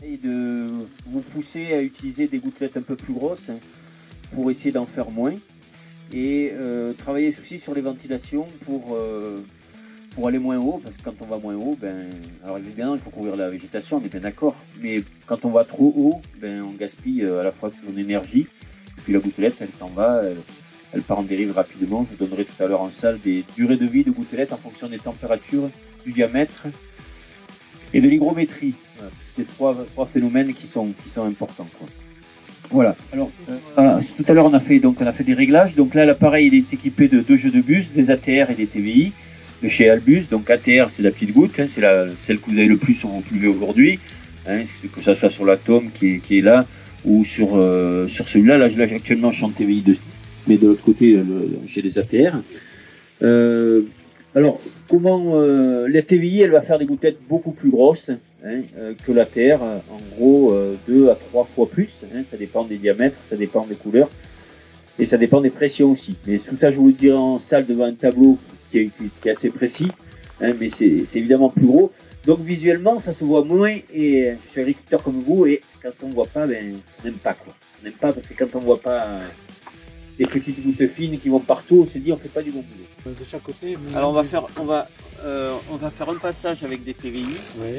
et de vous pousser à utiliser des gouttelettes un peu plus grosses pour essayer d'en faire moins. Et travailler aussi sur les ventilations pour aller moins haut, parce que quand on va moins haut, alors évidemment il faut couvrir la végétation, on est bien d'accord, mais quand on va trop haut, on gaspille à la fois toute son énergie, et puis la gouttelette elle s'en va, elle part en dérive rapidement. Je vous donnerai tout à l'heure en salle des durées de vie de gouttelettes en fonction des températures, du diamètre et de l'hygrométrie. Voilà. Ces trois phénomènes qui sont importants, quoi. Voilà. Alors, tout à l'heure on a fait des réglages. Donc là l'appareil il est équipé de 2 jeux de bus, des ATR et des TVI de chez Albus. Donc ATR c'est la petite goutte, c'est celle que vous avez le plus sur vos pluvées aujourd'hui, que ça soit sur l'Atom qui est là ou sur celui-là. Là actuellement je suis en TVI mais de l'autre côté chez les ATR. Alors comment la TVI elle va faire des gouttelettes beaucoup plus grosses que la terre, en gros 2 à 3 fois plus, ça dépend des diamètres, ça dépend des couleurs et ça dépend des pressions aussi. Mais tout ça je vous le dirai en salle devant un tableau qui est assez précis, mais c'est évidemment plus gros. Donc visuellement ça se voit moins et je suis agriculteur comme vous et quand on ne voit pas, on n'aime pas quoi. On n'aime pas parce que quand on ne voit pas des petites gouttes fines qui vont partout, on se dit on fait pas du bon boulot. De chaque côté. Alors on va faire un passage avec des TVI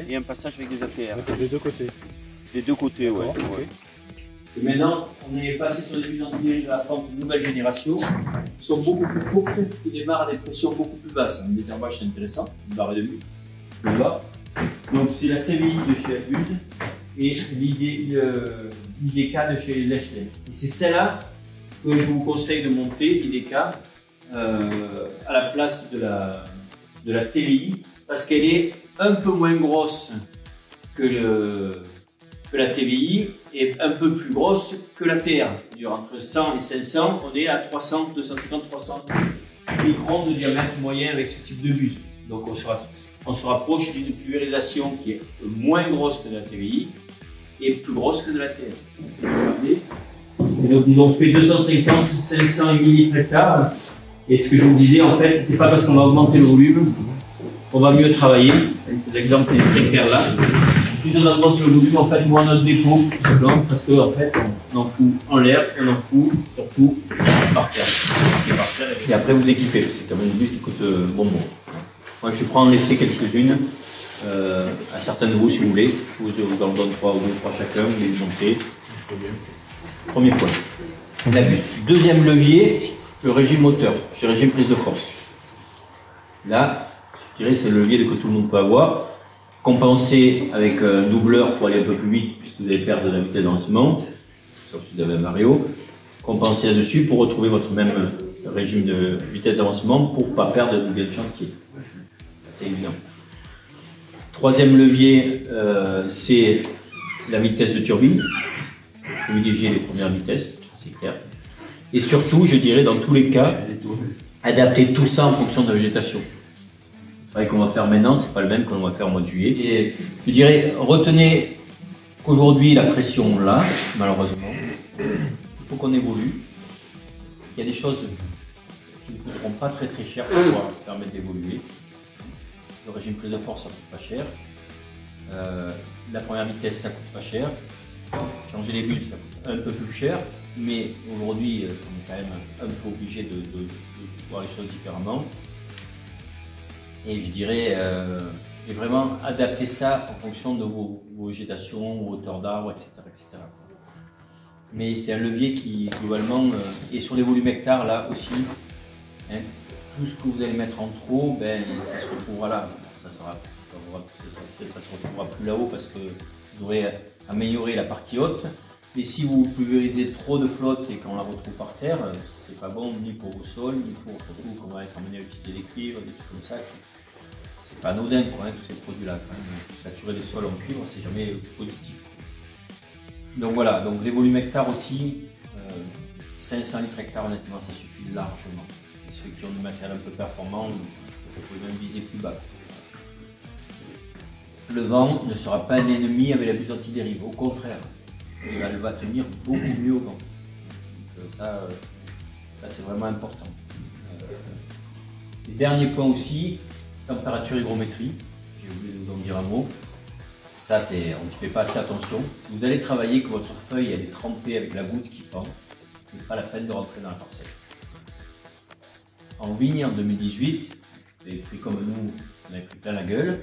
et un passage avec des ATR. Des deux côtés. Des deux côtés, ouais. Okay. Et maintenant, on est passé sur des bus d'antidérive à la forme de nouvelle génération, qui sont beaucoup plus courtes, qui démarrent à des pressions beaucoup plus basses. Des herbages, c'est intéressant, une barre de vue, le bas. Donc c'est la CVI de chez Albus et l'IDK de chez Lechley. Et c'est celle-là que je vous conseille de monter, l'IDK, à la place de la TVI, parce qu'elle est un peu moins grosse que la TVI et un peu plus grosse que la TR. C'est-à-dire entre 100 et 500, on est à 300, 250, 300 microns de diamètre moyen avec ce type de bus. Donc on se rapproche d'une pulvérisation qui est moins grosse que de la TVI et plus grosse que de la TR. Et donc nous avons fait 250, 500 et 1000 litres hectares. Et ce que je vous disais, en fait, c'est pas parce qu'on va augmenter le volume qu'on va mieux travailler. C'est l'exemple qui est très clair là. Plus on augmente le volume, en fait, moins notre dépôt, tout simplement, parce qu'en fait, on en fout en l'air, on en fout surtout par terre. Et après, vous équipez. C'est quand même une bus qui coûte bonbon. Moi, je prends en laisser quelques-unes à certains de vous, si vous voulez. Je vous en donne 3 ou 3 chacun, vous les montez. Premier point. La bus. Deuxième levier, le régime moteur, le régime prise de force. Là, je dirais c'est le levier que tout le monde peut avoir. Compenser avec un doubleur pour aller un peu plus vite, puisque vous allez perdre de la vitesse d'avancement, sauf si vous avez un Vario. Compenser là-dessus pour retrouver votre même régime de vitesse d'avancement pour ne pas perdre de gain de chantier. C'est évident. Troisième levier, c'est la vitesse de turbine. Privilégier les premières vitesses, c'est clair. Et surtout, je dirais, dans tous les cas, adapter tout ça en fonction de la végétation. Le travail qu'on va faire maintenant, c'est pas le même qu'on va faire au mois de juillet. Et je dirais, retenez qu'aujourd'hui, la pression lâche, malheureusement. Il faut qu'on évolue. Il y a des choses qui ne coûteront pas très cher pour pouvoir permettre d'évoluer. Le régime prise de force, ça coûte pas cher. La première vitesse, ça coûte pas cher. Changer les bus, ça coûte un peu plus cher, mais aujourd'hui, on est quand même un peu obligé de voir les choses différemment. Et je dirais, et vraiment adapter ça en fonction de vos végétations, vos hauteurs d'arbres, etc., etc. Mais c'est un levier qui, globalement, est sur les volumes hectares, là aussi. Tout ce que vous allez mettre en trop, ça se retrouvera là. Peut-être ça se retrouvera plus là-haut parce que vous aurez amélioré la partie haute. Mais si vous pulvérisez trop de flotte et qu'on la retrouve par terre, c'est pas bon ni pour vos sols, ni pour surtout qu'on va être amené à utiliser des cuivres, des trucs comme ça. C'est pas anodin pour tous ces produits-là. Saturer les sols en cuivre, c'est jamais positif. Donc voilà, donc les volumes hectares aussi, 500 litres hectares, honnêtement, ça suffit largement. Et ceux qui ont du matériel un peu performant, vous pouvez même viser plus bas. Le vent ne sera pas un ennemi avec la buse anti-dérive, au contraire. Elle va tenir beaucoup mieux au vent. Donc ça c'est vraiment important. Dernier point aussi, température hygrométrie. J'ai oublié de vous en dire un mot. Ça, on ne fait pas assez attention. Si vous allez travailler, que votre feuille elle est trempée avec la goutte qui fend, ce n'est pas la peine de rentrer dans la parcelle. En vigne, en 2018, vous avez pris comme nous, on avait pris plein la gueule.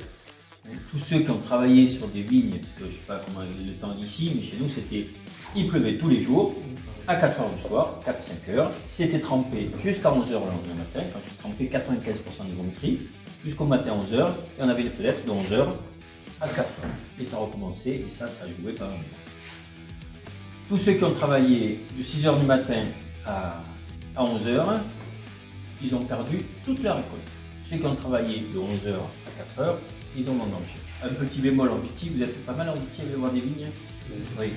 Tous ceux qui ont travaillé sur des vignes, parce que je ne sais pas comment est le temps d'ici, mais chez nous, il pleuvait tous les jours, à 4 h du soir, 4-5 heures. C'était trempé jusqu'à 11 h le lendemain matin, quand j'ai trempé 95% de volumétrie, jusqu'au matin 11 h, et on avait les fenêtres de 11 h à 4 h. Et ça recommençait, et ça jouait pas mal. Tous ceux qui ont travaillé de 6 h du matin à 11 h, ils ont perdu toute leur récolte. Ceux qui ont travaillé de 11 h à 4 h, ils ont mangé. Un petit bémol en viti, vous êtes pas mal en viti à voir des vignes? Oui.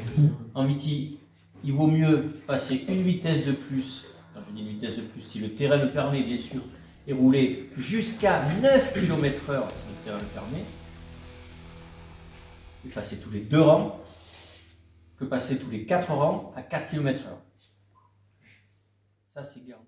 En viti, il vaut mieux passer une vitesse de plus, quand je dis une vitesse de plus, si le terrain le permet bien sûr, et rouler jusqu'à 9 km/h si le terrain le permet, et passer tous les 2 rangs, que passer tous les 4 rangs à 4 km/h. Ça c'est garanti.